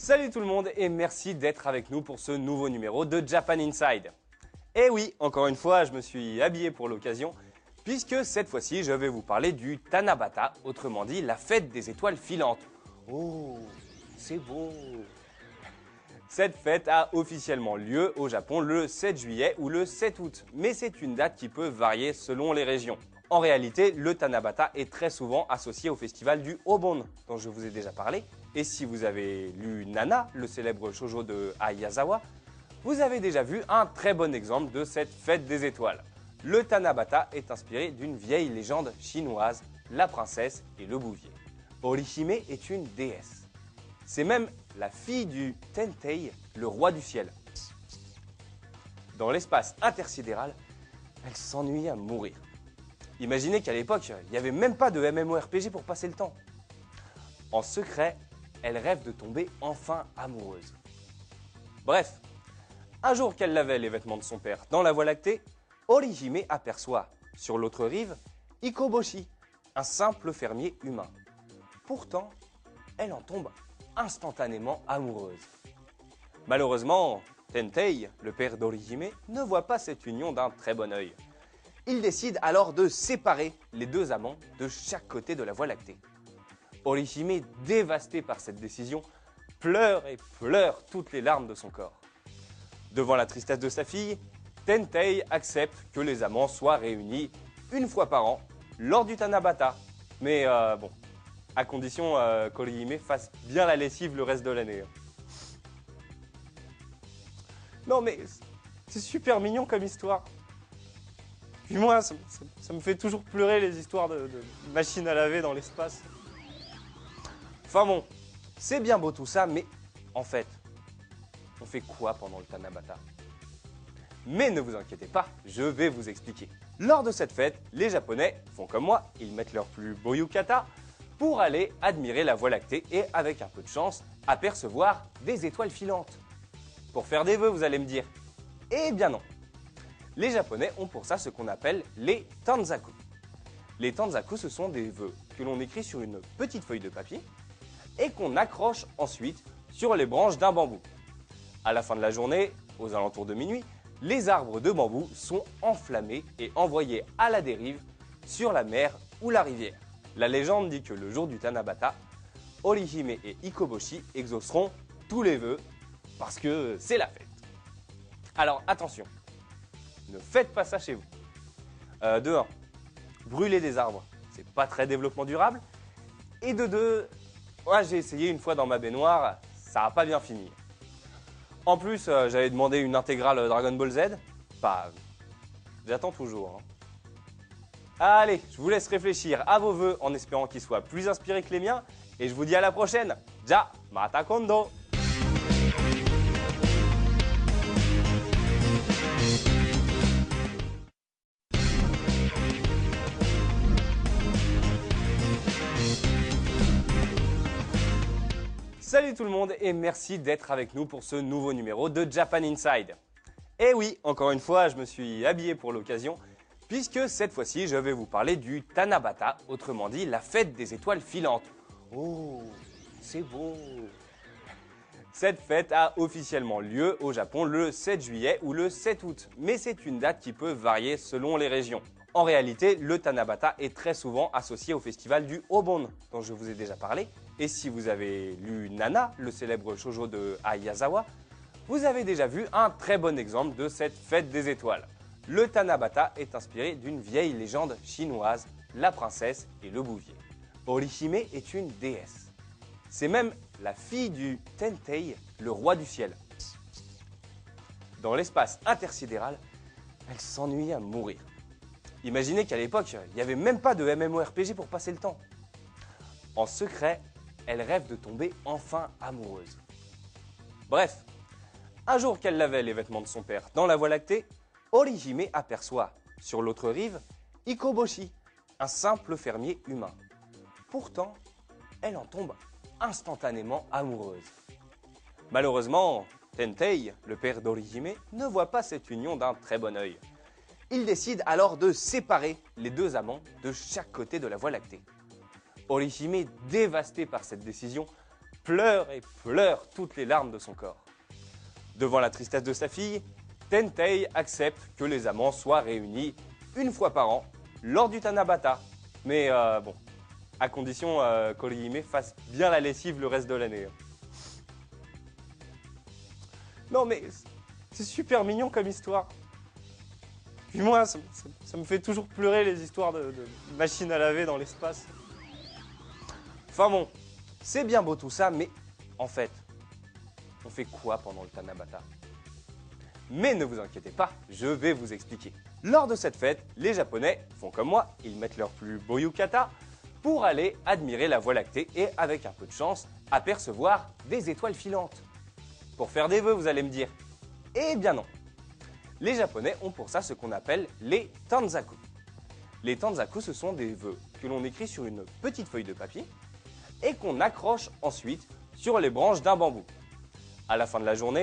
Salut tout le monde et merci d'être avec nous pour ce nouveau numéro de Japan Inside. Et oui, encore une fois, je me suis habillé pour l'occasion, puisque cette fois-ci, je vais vous parler du Tanabata, autrement dit la fête des étoiles filantes. Oh, c'est beau! Cette fête a officiellement lieu au Japon le 7 juillet ou le 7 août, mais c'est une date qui peut varier selon les régions. En réalité, le Tanabata est très souvent associé au festival du Obon, dont je vous ai déjà parlé. Et si vous avez lu Nana, le célèbre shoujo de Ayazawa, vous avez déjà vu un très bon exemple de cette fête des étoiles. Le Tanabata est inspiré d'une vieille légende chinoise, la princesse et le bouvier. Orihime est une déesse. C'est même la fille du Tentei, le roi du ciel. Dans l'espace intersidéral, elle s'ennuie à mourir. Imaginez qu'à l'époque, il n'y avait même pas de MMORPG pour passer le temps. En secret, elle rêve de tomber enfin amoureuse. Bref, un jour qu'elle lavait les vêtements de son père dans la Voie lactée, Orihime aperçoit, sur l'autre rive, Ikoboshi, un simple fermier humain. Pourtant, elle en tombe instantanément amoureuse. Malheureusement, Tentei, le père d'Orihime, ne voit pas cette union d'un très bon œil. Il décide alors de séparer les deux amants de chaque côté de la Voie lactée. Orihime, dévastée par cette décision, pleure et pleure toutes les larmes de son corps. Devant la tristesse de sa fille, Tentei accepte que les amants soient réunis une fois par an lors du Tanabata. Mais bon, à condition qu'Orihime fasse bien la lessive le reste de l'année. Non mais c'est super mignon comme histoire. Puis moi, ça me fait toujours pleurer les histoires de machines à laver dans l'espace. Enfin bon, c'est bien beau tout ça, mais en fait, on fait quoi pendant le Tanabata? Mais ne vous inquiétez pas, je vais vous expliquer. Lors de cette fête, les Japonais font comme moi, ils mettent leur plus beau yukata pour aller admirer la Voie lactée et, avec un peu de chance, apercevoir des étoiles filantes. Pour faire des vœux, vous allez me dire. Eh bien non. Les Japonais ont pour ça ce qu'on appelle les tanzaku. Les tanzaku, ce sont des vœux que l'on écrit sur une petite feuille de papier et qu'on accroche ensuite sur les branches d'un bambou. À la fin de la journée, aux alentours de minuit, les arbres de bambou sont enflammés et envoyés à la dérive sur la mer ou la rivière. La légende dit que le jour du Tanabata, Orihime et Ikoboshi exauceront tous les vœux parce que c'est la fête. Alors attention, ne faites pas ça chez vous. De 1, brûler des arbres, c'est pas très développement durable. Et de 2, moi j'ai essayé une fois dans ma baignoire, ça n'a pas bien fini. En plus, j'avais demandé une intégrale Dragon Ball Z. Bah, j'attends toujours. Allez, je vous laisse réfléchir à vos vœux en espérant qu'ils soient plus inspirés que les miens. Et je vous dis à la prochaine. Ja, mata kondo! Salut tout le monde et merci d'être avec nous pour ce nouveau numéro de Japan Inside. Et oui, encore une fois, je me suis habillé pour l'occasion, puisque cette fois-ci, je vais vous parler du Tanabata, autrement dit la fête des étoiles filantes. Oh, c'est beau! Cette fête a officiellement lieu au Japon le 7 juillet ou le 7 août, mais c'est une date qui peut varier selon les régions. En réalité, le Tanabata est très souvent associé au festival du Obon, dont je vous ai déjà parlé. Et si vous avez lu Nana, le célèbre shoujo de Ayazawa, vous avez déjà vu un très bon exemple de cette fête des étoiles. Le Tanabata est inspiré d'une vieille légende chinoise, la princesse et le bouvier. Orihime est une déesse. C'est même la fille du Tentei, le roi du ciel. Dans l'espace intersidéral, elle s'ennuie à mourir. Imaginez qu'à l'époque, il n'y avait même pas de MMORPG pour passer le temps. En secret, elle rêve de tomber enfin amoureuse. Bref, un jour qu'elle lavait les vêtements de son père dans la Voie lactée, Orihime aperçoit, sur l'autre rive, Ikoboshi, un simple fermier humain. Pourtant, elle en tombe instantanément amoureuse. Malheureusement, Tentei, le père d'Orihime, ne voit pas cette union d'un très bon œil. Il décide alors de séparer les deux amants de chaque côté de la Voie lactée. Orihime, dévastée par cette décision, pleure et pleure toutes les larmes de son corps. Devant la tristesse de sa fille, Tentei accepte que les amants soient réunis une fois par an lors du Tanabata. Mais bon, à condition qu'Orihime fasse bien la lessive le reste de l'année. Non mais c'est super mignon comme histoire. Puis moi, ça me fait toujours pleurer les histoires de machines à laver dans l'espace. Enfin bon, c'est bien beau tout ça, mais en fait, on fait quoi pendant le Tanabata? Mais ne vous inquiétez pas, je vais vous expliquer. Lors de cette fête, les Japonais font comme moi, ils mettent leur plus beau yukata pour aller admirer la Voie lactée et, avec un peu de chance, apercevoir des étoiles filantes. Pour faire des vœux, vous allez me dire. Eh bien non. Les Japonais ont pour ça ce qu'on appelle les tanzaku. Les tanzaku, ce sont des vœux que l'on écrit sur une petite feuille de papier et qu'on accroche ensuite sur les branches d'un bambou. À la fin de la journée,